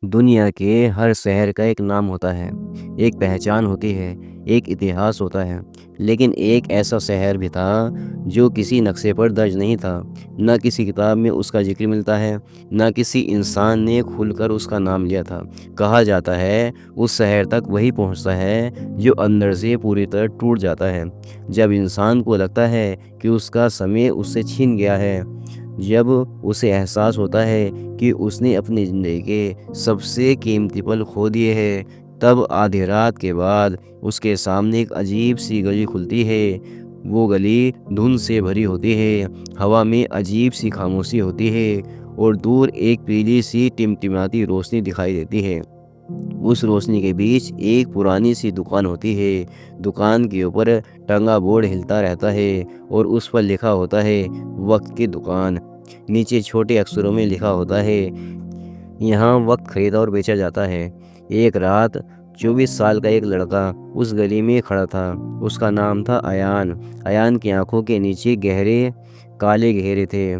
दुनिया के हर शहर का एक नाम होता है, एक पहचान होती है, एक इतिहास होता है। लेकिन एक ऐसा शहर भी था जो किसी नक्शे पर दर्ज नहीं था। ना किसी किताब में उसका ज़िक्र मिलता है, ना किसी इंसान ने खुलकर उसका नाम लिया था। कहा जाता है उस शहर तक वही पहुंचता है जो अंदर से पूरी तरह टूट जाता है। जब इंसान को लगता है कि उसका समय उससे छीन गया है, जब उसे एहसास होता है कि उसने अपनी ज़िंदगी के सबसे कीमती पल खो दिए हैं, तब आधी रात के बाद उसके सामने एक अजीब सी गली खुलती है। वो गली धुंध से भरी होती है, हवा में अजीब सी खामोशी होती है और दूर एक पीली सी टिमटिमाती रोशनी दिखाई देती है। उस रोशनी के बीच एक पुरानी सी दुकान होती है। दुकान के ऊपर टंगा बोर्ड हिलता रहता है और उस पर लिखा होता है, वक्त की दुकान। नीचे छोटे अक्षरों में लिखा होता है, यहाँ वक्त खरीदा और बेचा जाता है। एक रात 24 साल का एक लड़का उस गली में खड़ा था। उसका नाम था अयान। अयान की आंखों के नीचे गहरे काले घेरे थे।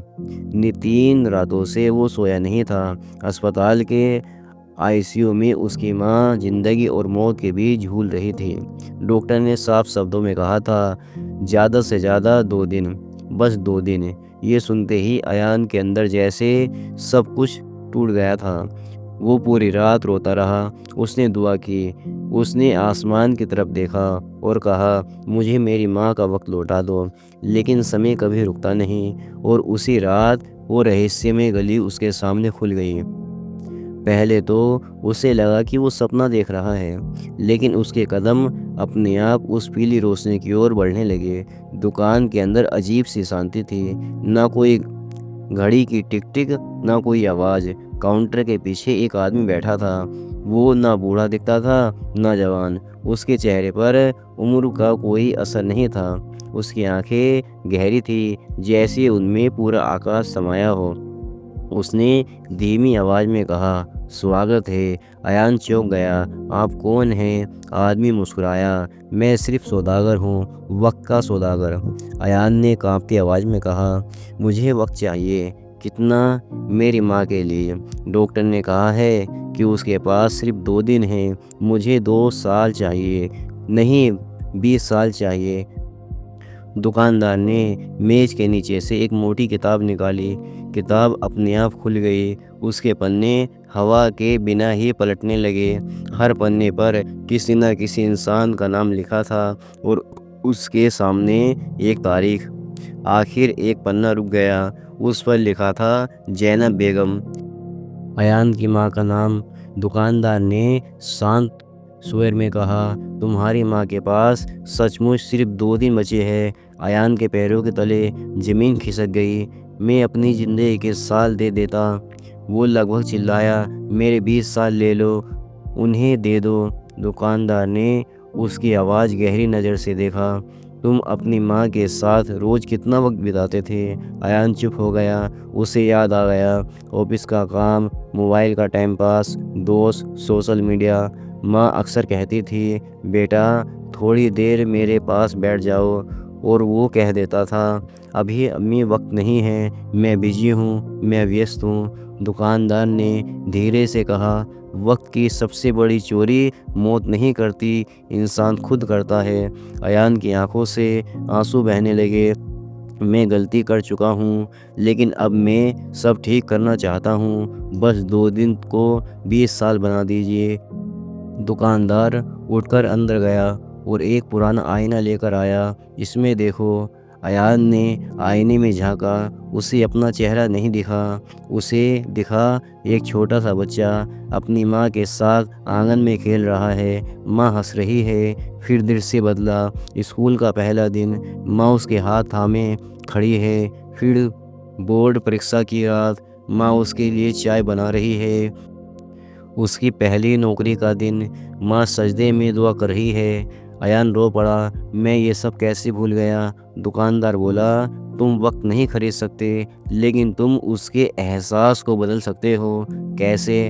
3 रातों से वो सोया नहीं था। अस्पताल के आईसीयू में उसकी माँ जिंदगी और मौत के बीच झूल रही थी। डॉक्टर ने साफ शब्दों में कहा था, ज़्यादा से ज़्यादा 2 दिन, बस 2 दिन। ये सुनते ही अयान के अंदर जैसे सब कुछ टूट गया था। वो पूरी रात रोता रहा। उसने दुआ की, उसने आसमान की तरफ देखा और कहा, मुझे मेरी माँ का वक्त लौटा दो। लेकिन समय कभी रुकता नहीं और उसी रात वो रहस्यमय गली उसके सामने खुल गई। पहले तो उसे लगा कि वो सपना देख रहा है, लेकिन उसके कदम अपने आप उस पीली रोशनी की ओर बढ़ने लगे। दुकान के अंदर अजीब सी शांति थी। ना कोई घड़ी की टिक टिक, ना कोई आवाज़। काउंटर के पीछे एक आदमी बैठा था। वो ना बूढ़ा दिखता था, ना जवान। उसके चेहरे पर उम्र का कोई असर नहीं था। उसकी आंखें गहरी थी, जैसे उनमें पूरा आकाश समाया हो। उसने धीमी आवाज़ में कहा, स्वागत है। अयान चौंक गया। आप कौन हैं? आदमी मुस्कुराया, मैं सिर्फ सौदागर हूँ, वक्त का सौदागर। अयान ने कांपती आवाज़ में कहा, मुझे वक्त चाहिए। कितना? मेरी माँ के लिए। डॉक्टर ने कहा है कि उसके पास सिर्फ 2 दिन हैं। मुझे 2 साल चाहिए, नहीं 20 साल चाहिए। दुकानदार ने मेज के नीचे से एक मोटी किताब निकाली। किताब अपने आप खुल गई। उसके पन्ने हवा के बिना ही पलटने लगे। हर पन्ने पर किसी न किसी इंसान का नाम लिखा था और उसके सामने एक तारीख। आखिर एक पन्ना रुक गया। उस पर लिखा था, जैनब बेगम, अयान की माँ का नाम। दुकानदार ने शांत स्वर में कहा, तुम्हारी माँ के पास सचमुच सिर्फ 2 दिन बचे हैं। अयान के पैरों के तले ज़मीन खिसक गई। मैं अपनी ज़िंदगी के साल दे देता। वो लगभग चिल्लाया, मेरे 20 साल ले लो, उन्हें दे दो। दुकानदार ने उसकी आवाज़ गहरी नज़र से देखा। तुम अपनी माँ के साथ रोज़ कितना वक्त बिताते थे? अयान चुप हो गया। उसे याद आ गया, ऑफिस का काम, मोबाइल का टाइम पास, दोस्त, सोशल मीडिया। माँ अक्सर कहती थी, बेटा थोड़ी देर मेरे पास बैठ जाओ, और वो कह देता था, अभी अम्मी वक्त नहीं है, मैं बिजी हूँ, मैं व्यस्त हूँ। दुकानदार ने धीरे से कहा, वक्त की सबसे बड़ी चोरी मौत नहीं करती, इंसान खुद करता है। अयान की आंखों से आंसू बहने लगे। मैं गलती कर चुका हूँ, लेकिन अब मैं सब ठीक करना चाहता हूँ। बस 2 दिन को 20 साल बना दीजिए। दुकानदार उठकर अंदर गया और एक पुराना आईना लेकर आया। इसमें देखो। अयान ने आईने में झांका। उसे अपना चेहरा नहीं दिखा। उसे दिखा एक छोटा सा बच्चा अपनी माँ के साथ आंगन में खेल रहा है। माँ हंस रही है। फिर दृश्य बदला। स्कूल का पहला दिन। माँ उसके हाथ थामे खड़ी है। फिर बोर्ड परीक्षा की रात। माँ उसके लिए चाय बना रही है। उसकी पहली नौकरी का दिन। माँ सजदे में दुआ कर रही है। अयान रो पड़ा, मैं ये सब कैसे भूल गया। दुकानदार बोला, तुम वक्त नहीं खरीद सकते, लेकिन तुम उसके एहसास को बदल सकते हो। कैसे?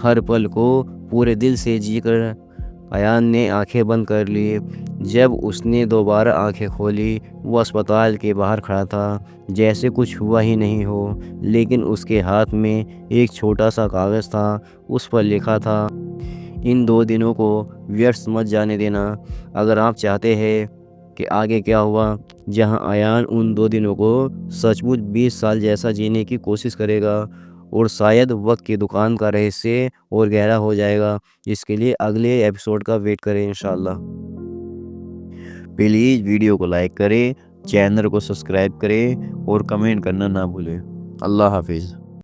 हर पल को पूरे दिल से जी कर अयान ने आंखें बंद कर ली। जब उसने दोबारा आंखें खोली, वो अस्पताल के बाहर खड़ा था, जैसे कुछ हुआ ही नहीं हो। लेकिन उसके हाथ में एक छोटा सा कागज़ था। उस पर लिखा था, इन 2 दिनों को व्यर्थ मत जाने देना। अगर आप चाहते हैं कि आगे क्या हुआ, जहां अयान उन 2 दिनों को सचमुच 20 साल जैसा जीने की कोशिश करेगा, और शायद वक्त की दुकान का रहस्य और गहरा हो जाएगा। इसके लिए अगले एपिसोड का वेट करें इंशाल्लाह। प्लीज़ वीडियो को लाइक करें, चैनल को सब्सक्राइब करें और कमेंट करना ना भूलें। अल्लाह हाफिज़।